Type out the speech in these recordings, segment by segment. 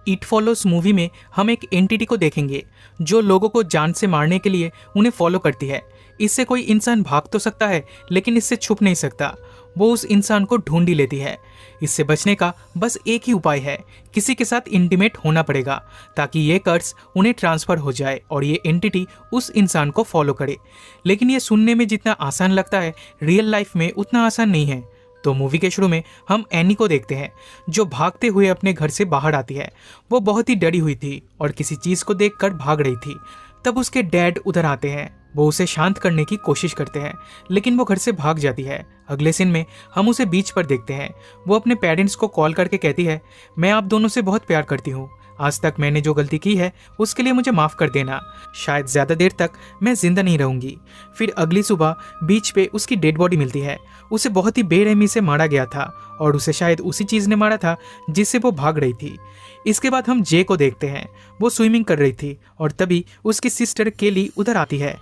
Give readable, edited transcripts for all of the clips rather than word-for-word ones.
It follows movie में हम एक एंटिटी को देखेंगे जो लोगों को जान से मारने के लिए उन्हें फॉलो करती है। इससे कोई इंसान भाग तो सकता है लेकिन इससे छुप नहीं सकता। वो उस इंसान को ढूंढ ही लेती है। इससे बचने का बस एक ही उपाय है, किसी के साथ इंटीमेट होना पड़ेगा ताकि ये कर्स उन्हें ट्रांसफर हो जाए और ये एंटिटी उस इंसान को फॉलो करे। लेकिन ये सुनने में जितना आसान लगता है, रियल लाइफ में उतना आसान नहीं है। तो मूवी के शुरू में हम एनी को देखते हैं जो भागते हुए अपने घर से बाहर आती है। वो बहुत ही डरी हुई थी और किसी चीज को देखकर भाग रही थी। तब उसके डैड उधर आते हैं। वो उसे शांत करने की कोशिश करते हैं लेकिन वो घर से भाग जाती है। अगले सीन में हम उसे बीच पर देखते हैं। वो अपने पेरेंट्स को कॉल करके कहती है, मैं आप दोनों से बहुत प्यार करती हूँ। आज तक मैंने जो गलती की है उसके लिए मुझे माफ़ कर देना। शायद ज़्यादा देर तक मैं जिंदा नहीं रहूंगी। फिर अगली सुबह बीच पे उसकी डेड बॉडी मिलती है। उसे बहुत ही बेरहमी से मारा गया था और उसे शायद उसी चीज़ ने मारा था जिससे वो भाग रही थी। इसके बाद हम जे को देखते हैं। वो स्विमिंग कर रही थी और तभी उसकी सिस्टर केली उधर आती है।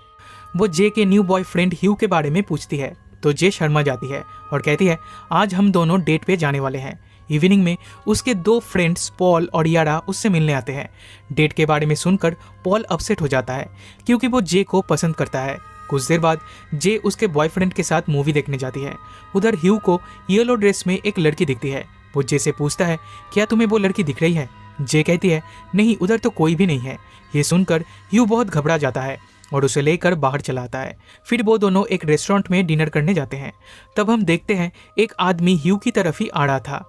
वो जे के न्यू बॉयफ्रेंड ह्यू के बारे में पूछती है तो जे शर्मा जाती है और कहती है, आज हम दोनों डेट पे जाने वाले हैं। इवनिंग में उसके दो फ्रेंड्स पॉल और यारा उससे मिलने आते हैं। डेट के बारे में सुनकर पॉल अपसेट हो जाता है क्योंकि वो जे को पसंद करता है। कुछ देर बाद जे उसके बॉयफ्रेंड के साथ मूवी देखने जाती है। उधर ह्यू को येलो ड्रेस में एक लड़की दिखती है। वो जे से पूछता है, क्या तुम्हें वो लड़की दिख रही है? जे कहती है, नहीं, उधर तो कोई भी नहीं है। ये सुनकर ह्यू बहुत घबरा जाता है और उसे लेकर बाहर चला आता है। फिर वो दोनों एक रेस्टोरेंट में डिनर करने जाते हैं। तब हम देखते हैं एक आदमी ह्यू की तरफ ही आ रहा था।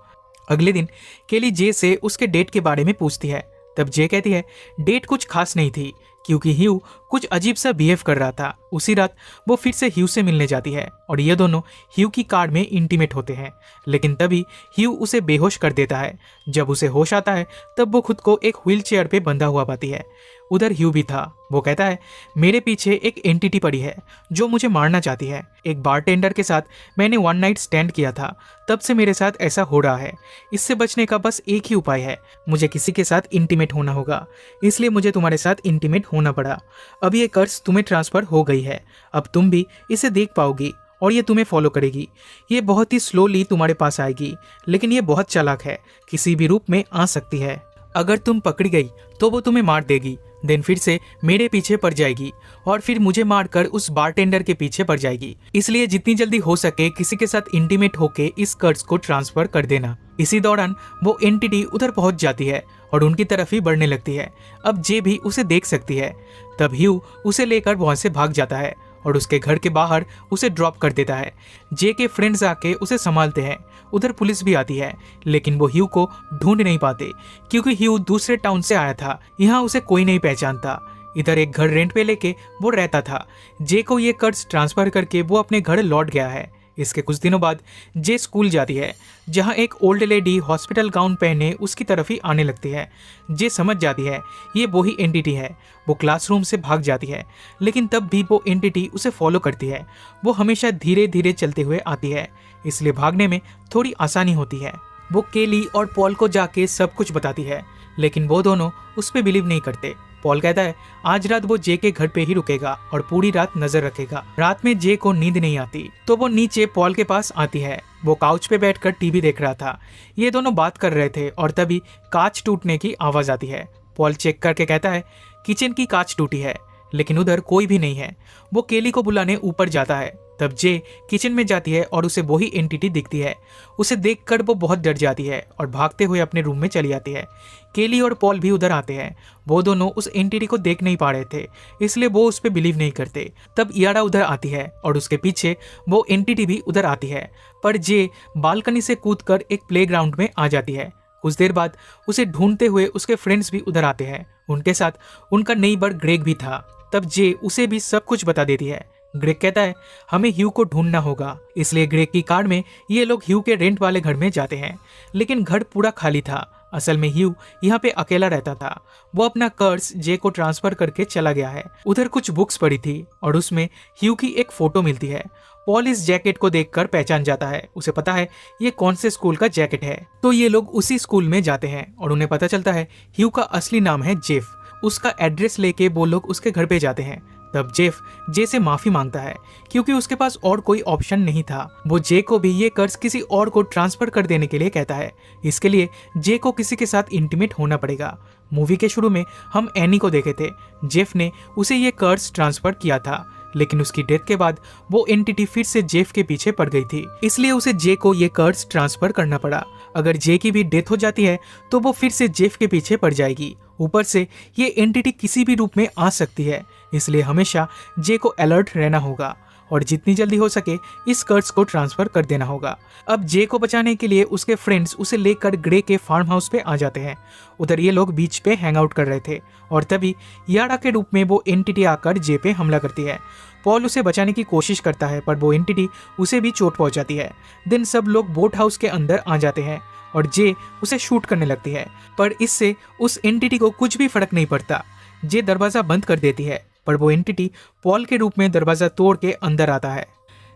अगले दिन केली जे से उसके डेट के बारे में पूछती है। तब जे कहती है, डेट कुछ खास नहीं थी क्योंकि ह्यू कुछ अजीब सा बिहेव कर रहा था। उसी रात वो फिर से ह्यू से मिलने जाती है और ये दोनों ह्यू की कार में इंटीमेट होते हैं। लेकिन तभी ह्यू उसे बेहोश कर देता है। जब उसे होश आता है तब वो खुद को एक व्हील चेयर पे बंधा हुआ पाती है। उधर ह्यू भी था। वो कहता है, मेरे पीछे एक एंटिटी पड़ी है जो मुझे मारना चाहती है। एक बारटेंडर के साथ मैंने वन नाइट स्टैंड किया था, तब से मेरे साथ ऐसा हो रहा है। इससे बचने का बस एक ही उपाय है, मुझे किसी के साथ इंटीमेट होना होगा। इसलिए मुझे तुम्हारे साथ इंटीमेट होना पड़ा। अब ये कर्स तुम्हें ट्रांसफर हो गई है। अब तुम भी इसे देख पाओगी और ये तुम्हें फॉलो करेगी। ये बहुत ही स्लोली तुम्हारे पास आएगी लेकिन ये बहुत चालाक है, किसी भी रूप में आ सकती है। अगर तुम पकड़ी गई तो वो तुम्हें मार देगी, देन फिर से मेरे पीछे पड़ जाएगी और फिर मुझे मारकर उस बारटेंडर के पीछे पड़ जाएगी। इसलिए जितनी जल्दी हो सके किसी के साथ इंटीमेट होके इस कर्स को ट्रांसफर कर देना। इसी दौरान वो एंटिटी उधर पहुंच जाती है और उनकी तरफ ही बढ़ने लगती है। अब जे भी उसे देख सकती है। तब ह्यू उसे लेकर वहां से भाग जाता है और उसके घर के बाहर उसे ड्रॉप कर देता है। जे के फ्रेंड्स आके उसे संभालते हैं। उधर पुलिस भी आती है लेकिन वो ह्यू को ढूंढ नहीं पाते क्योंकि ह्यू दूसरे टाउन से आया था। यहाँ उसे कोई नहीं पहचानता। इधर एक घर रेंट पे लेके वो रहता था। जे को ये कर्ज ट्रांसफर करके वो अपने घर लौट गया है। इसके कुछ दिनों बाद जे स्कूल जाती है जहां एक ओल्ड लेडी हॉस्पिटल गाउन पहने उसकी तरफ ही आने लगती है। जे समझ जाती है ये वही एंटिटी है। वो क्लासरूम से भाग जाती है लेकिन तब भी वो एंटिटी उसे फॉलो करती है। वो हमेशा धीरे धीरे चलते हुए आती है इसलिए भागने में थोड़ी आसानी होती है। वो केली और पॉल को जाके सब कुछ बताती है लेकिन वो दोनों उस पर बिलीव नहीं करते। पॉल कहता है आज रात वो जे के घर पे ही रुकेगा और पूरी रात नजर रखेगा। रात में जे को नींद नहीं आती तो वो नीचे पॉल के पास आती है। वो काउच पे बैठकर टीवी देख रहा था। ये दोनों बात कर रहे थे और तभी कांच टूटने की आवाज आती है। पॉल चेक करके कहता है किचन की कांच टूटी है लेकिन उधर कोई भी नहीं है। वो केली को बुलाने ऊपर जाता है। तब जे किचन में जाती है और उसे वही एंटिटी दिखती है। उसे देखकर वो बहुत डर जाती है और भागते हुए अपने रूम में चली जाती है। केली और पॉल भी उधर आते हैं। वो दोनों उस एंटिटी को देख नहीं पा रहे थे इसलिए वो उस पर बिलीव नहीं करते। तब यारा उधर आती है और उसके पीछे वो एंटिटी भी उधर आती है पर जे बालकनी से कूदकर एक प्लेग्राउंड में आ जाती है। कुछ देर बाद उसे ढूंढते हुए उसके फ्रेंड्स भी उधर आते हैं। उनके साथ उनका नेबर ग्रेग भी था। तब जे उसे भी सब कुछ बता देती है। ग्रेग कहता है हमें ह्यू को ढूंढना होगा। इसलिए ग्रेग की कार में ये लोग ह्यू के रेंट वाले घर में जाते हैं लेकिन घर पूरा खाली था। असल में ह्यू यहाँ पे अकेला रहता था। वो अपना कर्ज जे को ट्रांसफर करके चला गया है। उधर कुछ बुक्स पड़ी थी और उसमें ह्यू की एक फोटो मिलती है। पॉल इस जैकेट को देखकर पहचान जाता है। उसे पता है ये कौन से स्कूल का जैकेट है। तो ये लोग उसी स्कूल में जाते हैं और उन्हें पता चलता है ह्यू का असली नाम है जेफ। उसका एड्रेस लेके वो लोग उसके घर पे जाते हैं। तब जेफ जे से माफी मांगता है क्योंकि उसके पास और कोई ऑप्शन नहीं था। वो जे को भी ये कर्ज किसी और को ट्रांसफर कर देने के लिए कहता है। इसके लिए जे को किसी के साथ इंटीमेट होना पड़ेगा। मूवी के शुरू में हम एनी को देखे थे। जेफ ने उसे ये कर्ज ट्रांसफर किया था, लेकिन उसकी डेथ के बाद वो एंटिटी फिर से जेफ के पीछे पड़ गई थी, इसलिए उसे जे को ये कर्ज ट्रांसफर करना पड़ा। अगर जे की भी डेथ हो जाती है तो वो फिर से जेफ के पीछे पड़ जाएगी। ऊपर से ये एंटिटी किसी भी रूप में आ सकती है, इसलिए हमेशा जे को अलर्ट रहना होगा और जितनी जल्दी हो सके इस कर्ज को ट्रांसफर कर देना होगा। अब जे को बचाने के लिए उसके फ्रेंड्स उसे लेकर ग्रे के फार्म हाउस पे आ जाते हैं। उधर ये लोग बीच पे हैंग आउट कर रहे थे और तभी याडा के रूप में वो एंटिटी आकर जे पे हमला करती है। पॉल उसे बचाने की कोशिश करता है पर वो एंटिटी उसे भी चोट पहुंचाती है। दिन सब लोग बोट हाउस के अंदर आ जाते हैं और जे उसे शूट करने लगती है, पर इससे उस एंटिटी को कुछ भी फर्क नहीं पड़ता। जे दरवाजा बंद कर देती है पर वो एंटिटी पॉल के रूप में दरवाजा तोड़ के अंदर आता है।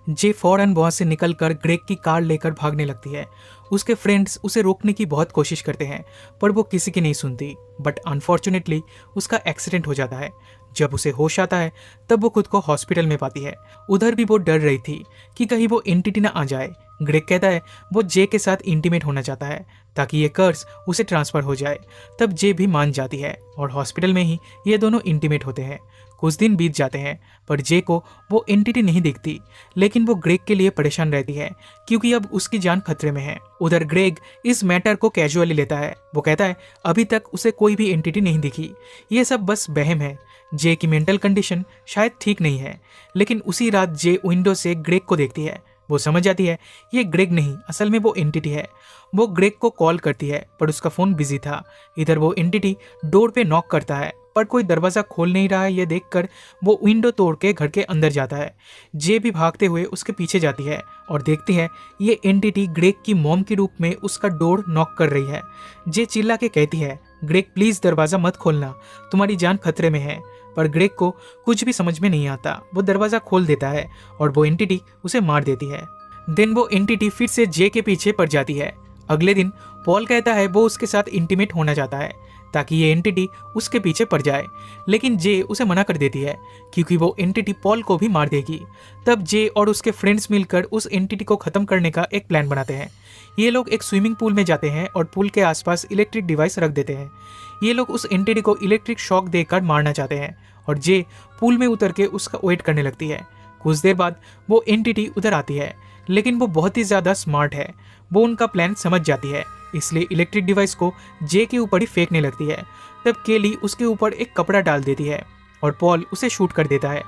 जे फौरन वहां से निकलकर ग्रेग की कार लेकर भागने लगती है। उसके फ्रेंड्स उसे रोकने की बहुत कोशिश करते हैं पर वो किसी की नहीं सुनती। बट अनफॉर्चुनेटली उसका एक्सीडेंट हो जाता है। जब उसे होश आता है तब वो खुद को हॉस्पिटल में पाती है। उधर भी वो डर रही थी कि कहीं वो एंटिटी ना आ जाए। ग्रेग कहता है वो जे के साथ इंटीमेट होना चाहता है ताकि ये कर्ज उसे ट्रांसफर हो जाए। तब जे भी मान जाती है और हॉस्पिटल में ही ये दोनों इंटीमेट होते हैं। कुछ दिन बीत जाते हैं पर जे को वो एंटिटी नहीं दिखती, लेकिन वो ग्रेग के लिए परेशान रहती है क्योंकि अब उसकी जान खतरे में है। उधर ग्रेग इस मैटर को कैजुअली लेता है। वो कहता है अभी तक उसे कोई भी एंटिटी नहीं दिखी, ये सब बस वहम है। जे की मेंटल कंडीशन शायद ठीक नहीं है। लेकिन उसी रात जे विंडो से ग्रेग को देखती है। वो समझ जाती है ये ग्रेग नहीं, असल में वो एंटिटी है। वो ग्रेग को कॉल करती है पर उसका फोन बिजी था। इधर वो एंटिटी डोर पे नॉक करता है पर कोई दरवाजा खोल नहीं रहा है। ये देखकर वो विंडो तोड़ के घर के अंदर जाता है। जे भी भागते हुए उसके पीछे जाती है और देखती है ये एंटिटी ग्रेग की मॉम के रूप में उसका डोर नॉक कर रही है। जे चिल्ला के कहती है ग्रेग प्लीज दरवाजा मत खोलना, तुम्हारी जान खतरे में है। पर ग्रेग को कुछ भी समझ में नहीं आता। वो दरवाजा खोल देता है और वो एंटिटी उसे मार देती है। दिन वो एंटिटी फिर से जे के पीछे पड़ जाती है। अगले दिन पॉल कहता है वो उसके साथ इंटीमेट होना चाहता है ताकि ये एंटिटी उसके पीछे पड़ जाए, लेकिन जे उसे मना कर देती है क्योंकि वो एंटिटी पॉल को भी मार देगी। तब जे और उसके फ्रेंड्स मिलकर उस एंटिटी को खत्म करने का एक प्लान बनाते हैं। ये लोग एक स्विमिंग पूल में जाते हैं और पूल के आसपास इलेक्ट्रिक डिवाइस रख देते हैं। ये लोग उस एंटिटी को इलेक्ट्रिक शॉक देकर मारना चाहते हैं और जे पूल में उतर के उसका वेट करने लगती है। कुछ देर बाद वो एंटिटी उधर आती है, लेकिन वो बहुत ही ज्यादा स्मार्ट है। वो उनका प्लान समझ जाती है, इसलिए इलेक्ट्रिक डिवाइस को जे के ऊपर ही फेंकने लगती है। तब केली उसके ऊपर एक कपड़ा डाल देती है और पॉल उसे शूट कर देता है।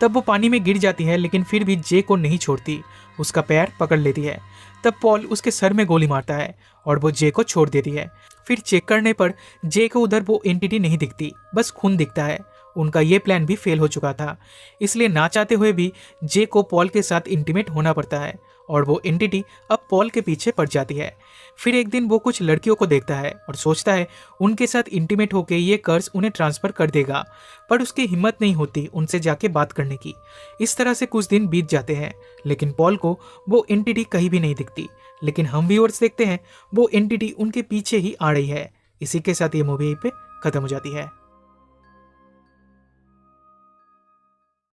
तब वो पानी में गिर जाती है, लेकिन फिर भी जे को नहीं छोड़ती, उसका पैर पकड़ लेती है। तब पॉल उसके सर में गोली मारता है और वो जे को छोड़ देती है। फिर चेक करने पर जे को उधर वो एंटिटी नहीं दिखती, बस खून दिखता है। उनका ये प्लान भी फेल हो चुका था, इसलिए ना चाहते हुए भी जे को पॉल के साथ इंटीमेट होना पड़ता है और वो एंटिटी अब पॉल के पीछे पड़ जाती है। फिर एक दिन वो कुछ लड़कियों को देखता है और सोचता है उनके साथ इंटीमेट होके ये कर्ज उन्हें ट्रांसफर कर देगा, पर उसकी हिम्मत नहीं होती उनसे जाके बात करने की। इस तरह से कुछ दिन बीत जाते हैं, लेकिन पॉल को वो एंटिटी कहीं भी नहीं दिखती। लेकिन हम व्यूअर्स देखते हैं वो एंटिटी उनके पीछे ही आ रही है। इसी के साथ ये मूवी पे खत्म हो जाती है।